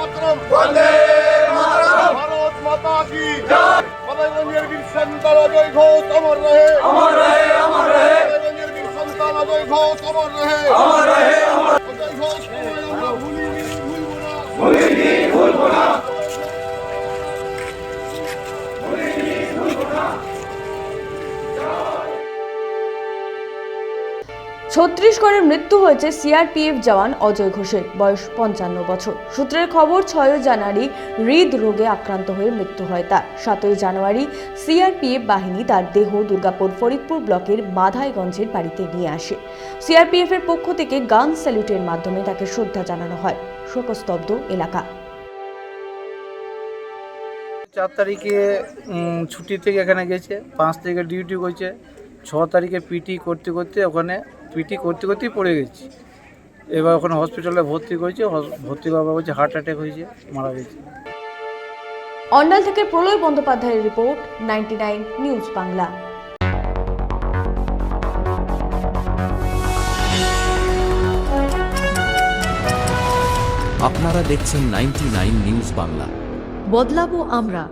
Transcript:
মাতরম বন্দে মাতরম ভারত মাতা কি জয় মাদারগঞ্জের বীর সন্তান অজয় ঘোষ অমর রহে অমর রহে অমর রহে মাদারগঞ্জের বীর সন্তান অজয় ঘোষ অমর রহে অমর রহে অজয় ঘোষ আমরা ভুলবো না ছত্তিশগড়ে মৃত্যু হয়েছে সিআরপিএফ জওয়ান অজয় ঘোষের, বয়স 55 বছর। সূত্রের খবর, 6 জানুয়ারি হৃদরোগে আক্রান্ত হয়ে মৃত্যু হয় তার। 7 জানুয়ারি সিআরপিএফ বাহিনী তার দেহ দুর্গাপুর ফরিদপুর ব্লকের মাধাইগঞ্জের বাড়িতে নিয়ে আসে। সিআরপিএফ এর পক্ষ থেকে গান স্যালুটের মাধ্যমে তাকে শ্রদ্ধা জানানো হয়। শোকস্তব্ধ এলাকা। 4 তারিখে ছুটি থেকে এখানে গেছে, 5 তারিখে ডিউটি করছে, 6 তারিখে পিটি করতে করতেই পড়ে গেছি। এবার ওখানে হসপিটালে ভর্তি করেছে, ভর্তি বাবা বলছে হার্ট অ্যাটাক হয়েছে, মারা গেছে। অন্ডাল থেকে প্রলয় বন্দ্যোপাধ্যায়ের রিপোর্ট, 99 নিউজ বাংলা। আপনারা দেখছেন 99 নিউজ বাংলা। বদলাবো আমরা।